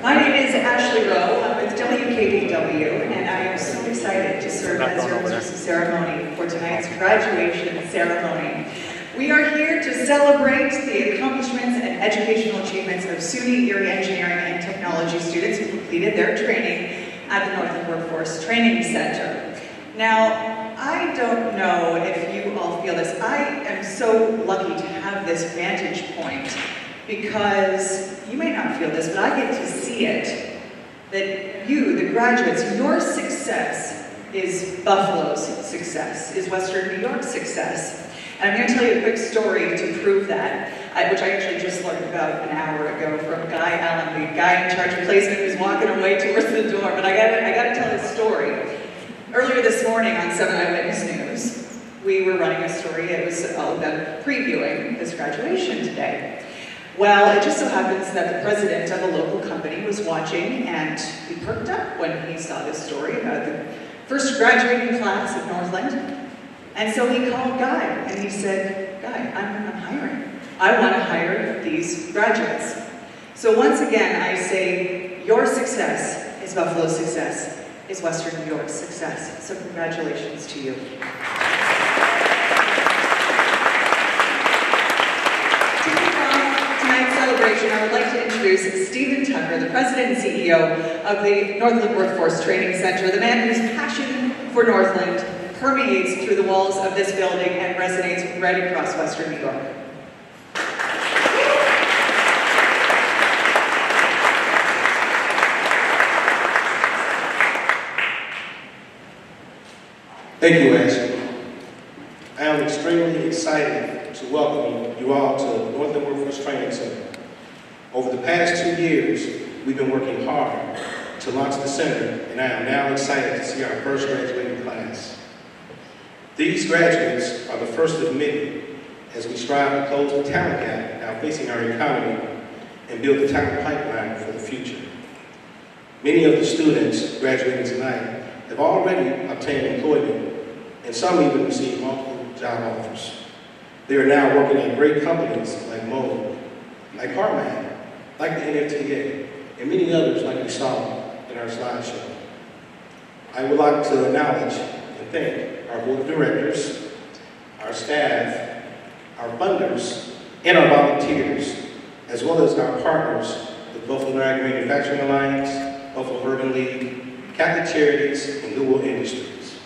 My name is Ashley Rowe. I'm with WKBW, and I am so excited to serve as your hostess ceremony for tonight's graduation ceremony. We are here to celebrate the accomplishments and educational achievements of SUNY Erie Engineering and Technology students who completed their training at the Northland Workforce Training Center. Now, I don't know if you all feel this. I am so lucky to have this vantage point because you may not feel this, but I get to see it. That you, the graduates, your success is Buffalo's success, is Western New York's success. And I'm going to tell you a quick story to prove that, which I actually just learned about an hour ago from Guy Allen, the guy in charge of placement who's walking away towards the door. But I got to tell this story. Earlier this morning on 7 Eyewitness News, we were running a story. It was all about previewing this graduation today. Well, it just so happens that the president of a local company was watching, and he perked up when he saw this story about the first graduating class at Northland. And so he called Guy, and he said, Guy, I'm hiring. I want to hire these graduates. So once again, I say, your success is Buffalo's success, is Western New York's success. So congratulations to you. I would like to introduce Stephen Tucker, the President and CEO of the Northland Workforce Training Center, the man whose passion for Northland permeates through the walls of this building and resonates right across Western New York. Thank you, Ashley. I am extremely excited to welcome you all to Northland Workforce Training Center. Over the past 2 years, we've been working hard to launch the center, and I am now excited to see our first graduating class. These graduates are the first of many as we strive to close the talent gap now facing our economy and build the talent pipeline for the future. Many of the students graduating tonight have already obtained employment, and some even received multiple job offers. They are now working at great companies like Moe, like Harman, like the NWTC, and many others like we saw in our slideshow. I would like to acknowledge and thank our board of directors, our staff, our funders, and our volunteers, as well as our partners, the Buffalo Niagara Manufacturing Alliance, Buffalo Urban League, Catholic Charities, and Google Industries.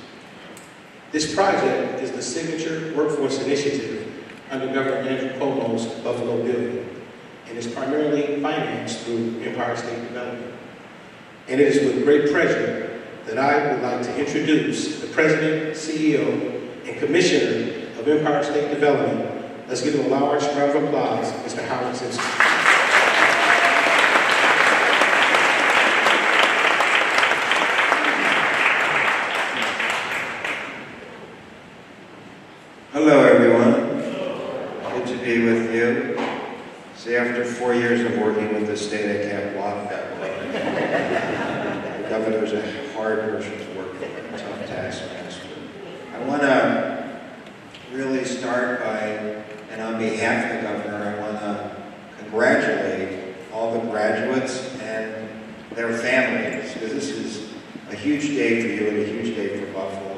This project is the signature workforce initiative under Governor Andrew Cuomo's Buffalo Building, and is primarily financed through Empire State Development. And it is with great pleasure that I would like to introduce the President, CEO, and Commissioner of Empire State Development. Let's give him a large round of applause, Mr. Howard Zemsky. Hello, everyone. Good to be with you. See, after 4 years of working with the state, I can't walk that way. The governor's a hard person to work with, a tough taskmaster. I want to really start by, and on behalf of the governor, I want to congratulate all the graduates and their families, because this is a huge day for you and a huge day for Buffalo.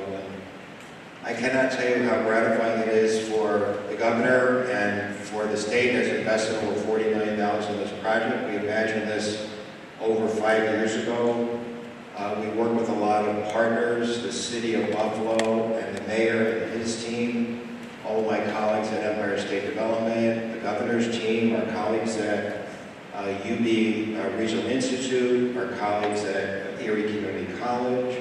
I cannot tell you how gratifying it is for the governor and for the state has invested over $40 million in this project. We imagined this over 5 years ago. We work with a lot of partners, the city of Buffalo and the mayor and his team, all of my colleagues at Empire State Development, the governor's team, our colleagues at UB Regional Institute, our colleagues at Erie Community College,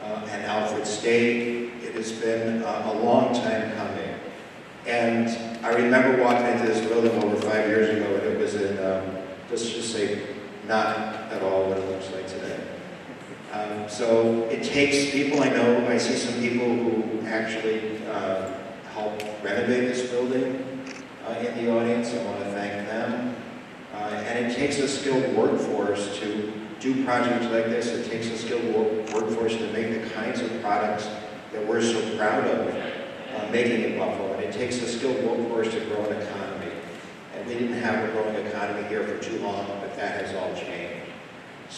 and Alfred State. It has been a long time coming. And I remember walking into this building over 5 years ago, and it was in, let's just say, not at all what it looks like today. So it takes people I know. I see some people who actually helped renovate this building in the audience. I want to thank them. And it takes a skilled workforce to do projects like this. It takes a skilled workforce to make the kinds of products that we're so proud of making in Buffalo. And it takes a skilled workforce to grow an economy. And we didn't have a growing economy here for too long, but that has all changed.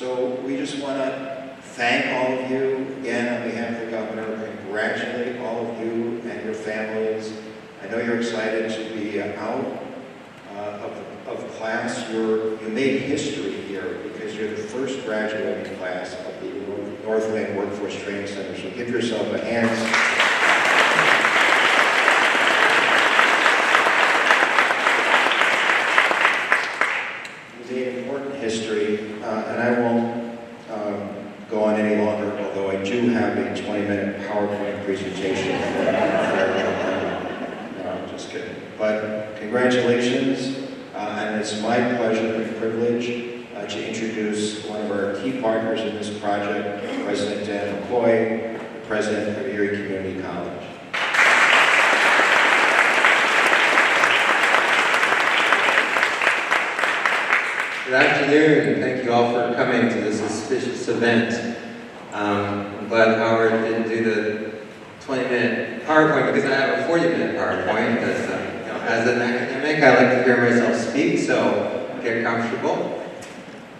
So we just want to thank all of you again on behalf of the governor, congratulate all of you and your families. I know you're excited to be out of class. You made history here because you're the first graduating class of the Northland Workforce Training Center. So give yourself a hand. You made important history, and I won't go on any longer, although I do have a 20-minute PowerPoint presentation. No, I'm just kidding. But congratulations, and it's my pleasure and privilege to introduce one of our key partners in this project, President Dan McCoy, the President of Erie Community College. Good afternoon, and thank you all for coming to this auspicious event. I'm glad Howard didn't do the 20-minute PowerPoint because I have a 40-minute PowerPoint. As an academic, I like to hear myself speak, so get comfortable.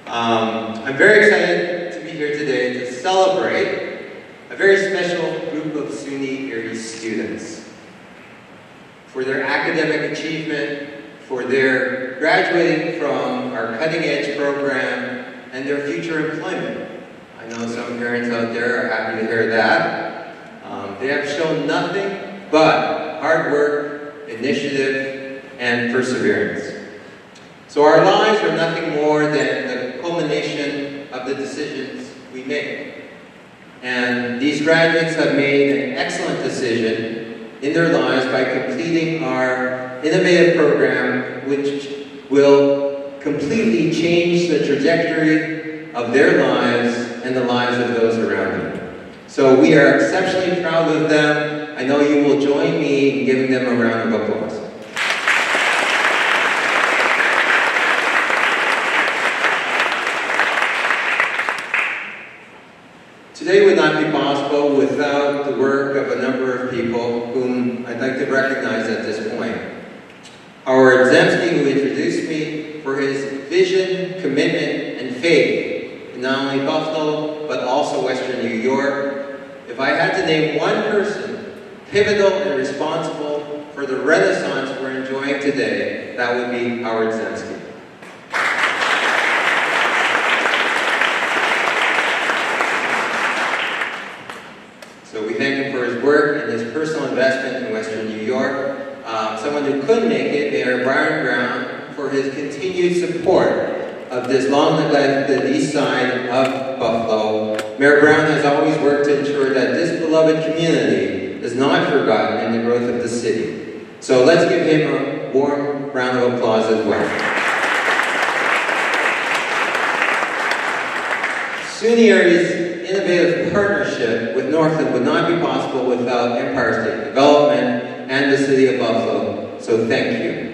I'm very excited to be here today to celebrate a very special group of SUNY Erie students for their academic achievement, for their graduating from our cutting-edge program, and their future employment. I know some parents out there are happy to hear that. They have shown nothing but hard work, initiative, and perseverance. So our lives are nothing more than the culmination of the decisions we make. And these graduates have made an excellent decision in their lives by completing our innovative program, which will completely change the trajectory of their lives and the lives of those around them. So we are exceptionally proud of them. I know you will join me in giving them a round of applause. Today would not be possible without the work of a number of people whom I'd like to recognize at this point. Our Zemsky, who introduced me, for his vision, commitment, and faith in not only Buffalo, but also Western New York. If I had to name one person pivotal and responsible for the renaissance we're enjoying today, that would be Howard Zemsky. So we thank him for his work and his personal investment in Western New York. Someone who couldn't make it, Mayor Brian Brown, for his continued support of this long-neglected east side of Buffalo. Mayor Brown has always worked to ensure that this beloved community is not forgotten in the growth of the city. So let's give him a warm round of applause as well. SUNY Erie's innovative partnership with Northland would not be possible without Empire State Development and the City of Buffalo, so thank you.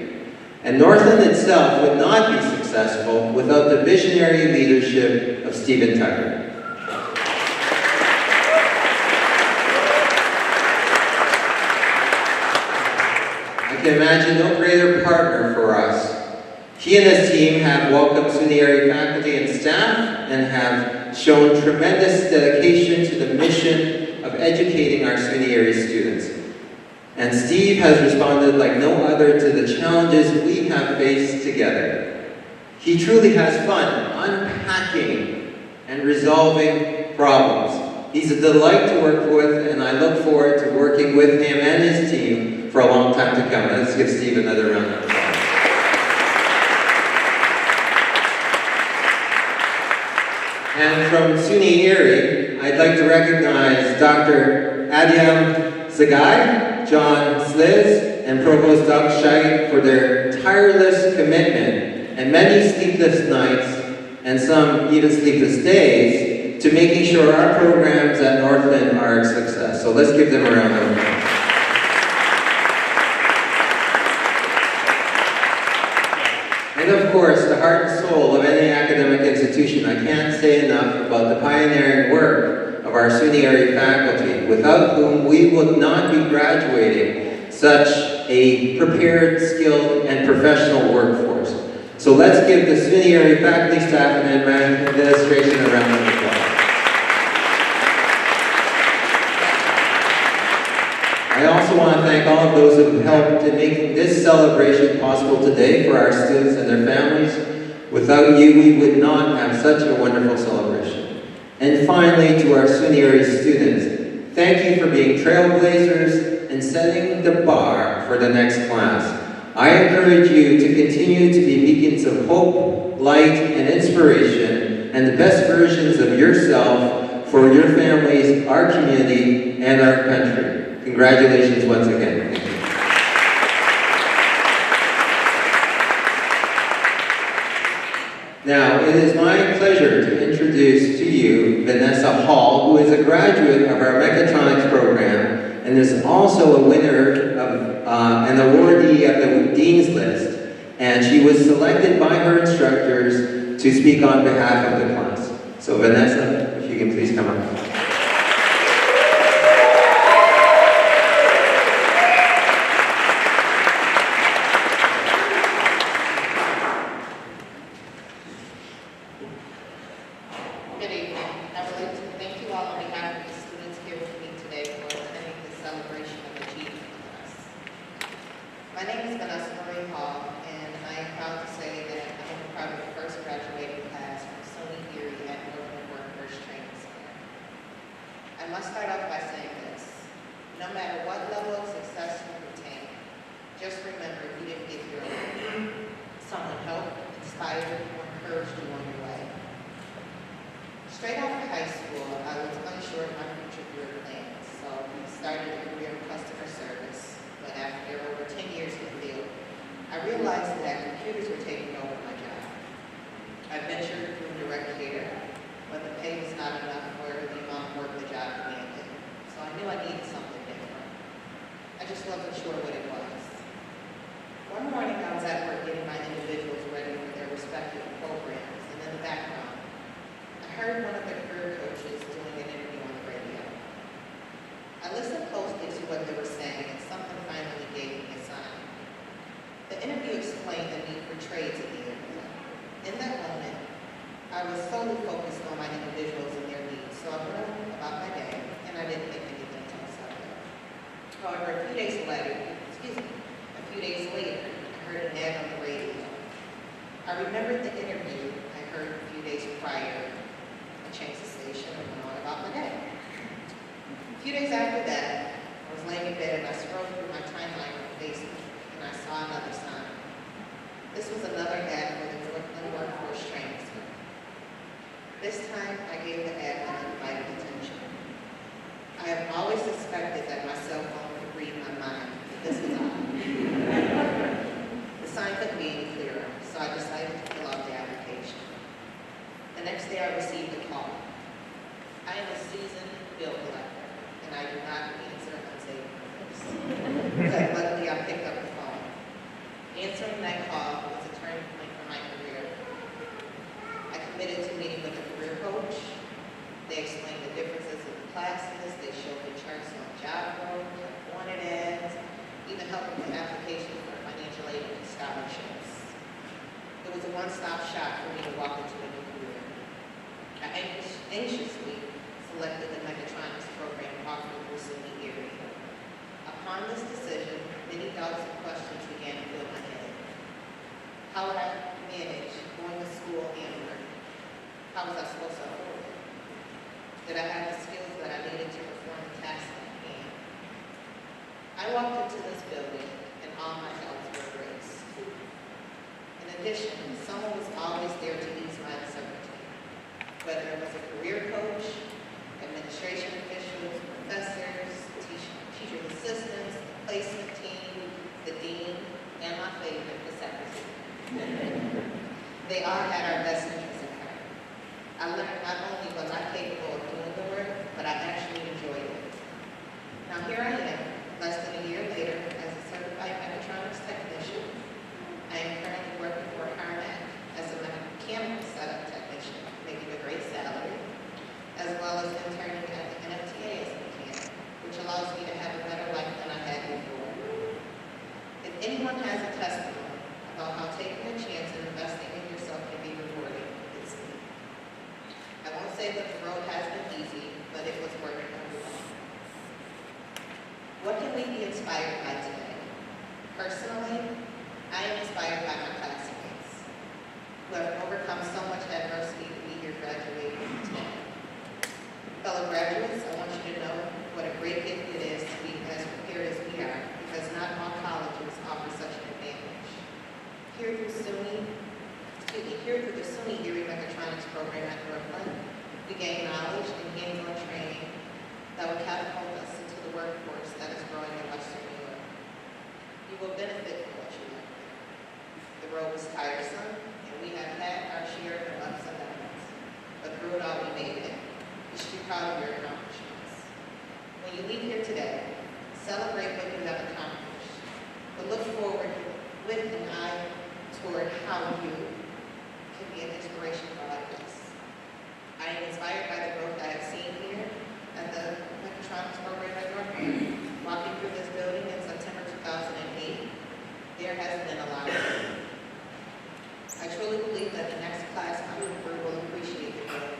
And Northland itself would not be successful without the visionary leadership of Stephen Tucker. I can imagine no greater partner for us. He and his team have welcomed SUNY Erie faculty and staff and have shown tremendous dedication to the mission of educating our SUNY Erie students. And Steve has responded like no other to the challenges we have faced together. He truly has fun unpacking and resolving problems. He's a delight to work with, and I look forward to working with him and his team for a long time to come. Let's give Steve another round of applause. And from SUNY Erie, I'd like to recognize Dr. Adyam Zagai, John Sliz, and Provost Doug Scheit for their tireless commitment and many sleepless nights, and some even sleepless days, to making sure our programs at Northland are a success. So let's give them a round of applause. And of course, the heart and soul of any academic institution, I can't say enough about the pioneering work of our SUNY Erie faculty, without whom we would not be graduating such a prepared, skilled, and professional workforce. So let's give the SUNY Erie faculty, staff, and administration a round of applause. I also want to thank all of those who have helped in making this celebration possible today for our students and their families. Without you, we would not have such a wonderful celebration. And finally, to our SUNY Erie students, thank you for being trailblazers and setting the bar for the next class. I encourage you to continue to be beacons of hope, light, and inspiration, and the best versions of yourself for your families, our community, and our country. Congratulations once again. Thank you. Now, it is my pleasure to introduce to you Vanessa Hall, who is a graduate of our mechatronics program and is also a winner of an awardee of the Dean's List. And she was selected by her instructors to speak on behalf of the class. So Vanessa, if you can please come up. My name is Vanessa Hall, and I am proud to say that I am proud of the first graduating class from SUNY Erie at Northland Workforce Training Center. I must start off by saying this. No matter what level of success you attain, just remember you didn't get here alone. Someone helped, inspired, or encouraged you on your way. Straight after high school, I was unsure of my future career plans, so I started a career in customer service. But after over 10 years in the field, I realized that computers were taking over my job. I ventured through direct cater, but the pay was not enough for the amount of work the job demanded. So I knew I needed something different. I just wasn't sure what it was. One morning I was at work getting my individuals ready for their respective programs, and in the background, I heard one of the career coaches doing an interview on the radio. I listened closely to what they were saying, and something finally gave me a sign. The interview explained the need for trades at the area. In that moment, I was solely focused on my individuals and their needs, so I went on about my day, and I didn't think anything to myself. However, a few days later, I heard an ad on the radio. I remembered the interview I heard a few days prior. I changed the station and went on about my day. A few days after that, I was laying in bed and I scrolled through my timeline on Facebook and I saw another sign. This was another ad for the Northland Workforce Training Center. This time, I gave the ad my undivided attention. I have always suspected that my cell phone would read my mind, but this was odd. The sign couldn't be any clearer, so I decided to fill out the application. The next day, I received a call. I am a seasoned bill collector, and I do not answer unsaved numbers. But luckily, I picked up the phone. Answering that call was a turning point for my career. I committed to meeting with a career coach. They explained the differences in the classes. They showed me charts on job growth, wanted ads, even helped with applications for financial aid and scholarships. It was a one-stop shop for me to walk into a new career. I anxiously selected the mechatronics program offered through SUNY Erie. Upon this decision, many doubts and questions began to fill my head. How would I manage going to school and work? How was I supposed to afford it? Did I have the skills that I needed to perform the tasks at hand? I walked into this building and all my doubts were erased. In addition, someone was always there to ease my uncertainty. Whether it was a career coach, administration officials, professors, teacher assistants, the placement team, the dean, and my favorite, the secretary. They all had our best interests in heart. I learned not only was I capable of doing the work, but I actually enjoyed it. Now here I am, less than a year later, as a certified mechatronics technician. I am currently working for Harmac as a mechanical setup technician, making a great salary, as well as interning at the NWTC as a mechanic, which allows me to have a better life than I had before. If anyone has a testimony about how taking a chance and investing say that the road has been easy, but it was worth every long. What can we be inspired by today? Personally, I am inspired by my classmates who have overcome so much adversity to be here graduating today. Fellow graduates, I want you to know what a great gift it is to be as prepared as we are, because not all colleges offer such an advantage. Here through the SUNY Erie Mechatronics program at Northland, we gain knowledge and hands-on training that will catapult us into the workforce that is growing in Western New York. You will benefit from what you learn. The road was tiresome, and we have had our share of ups and downs, but through it all we made it. You should be proud of your accomplishments. When you leave here today, celebrate what you have accomplished, but look forward with an eye toward how you can be an inspiration for others. I am inspired by the growth I have seen here at the Mechatronics program at Northland. Walking through this building in September 2008, there has been a lot of growth. I truly believe that the next class coming through will appreciate the growth.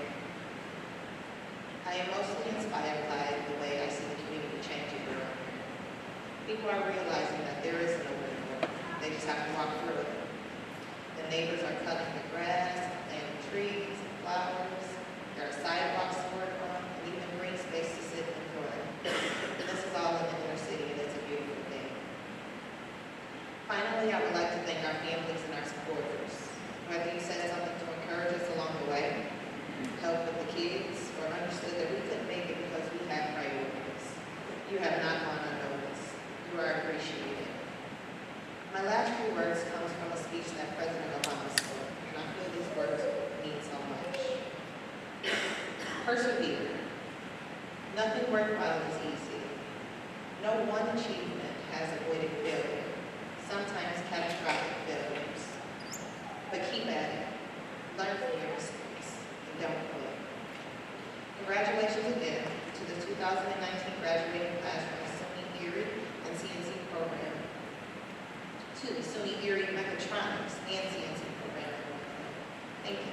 I am mostly inspired by the way I see the community changing around here. People are realizing that there is no way forward. They just have to walk through it. The neighbors are cutting the grass, planting trees and flowers. There are sidewalks to work on, and even green space to sit and enjoy. And this is all in the inner city, and it's a beautiful thing. Finally, I would like to thank our families and our supporters. Whether you said something to encourage us along the way, help with the kids, or understood that we couldn't make it because we have priorities, you have not gone unnoticed. You are appreciated. My last few words comes from a speech that President Obama spoke, and I feel these words mean so much. Persevere. Nothing worthwhile is easy. No one achievement has avoided failure, sometimes catastrophic failures. But keep at it. Learn from your mistakes, and don't quit. Congratulations again to the 2019 graduating class from the SUNY Erie and CNC program, to the SUNY Erie Mechatronics and CNC program. Thank you.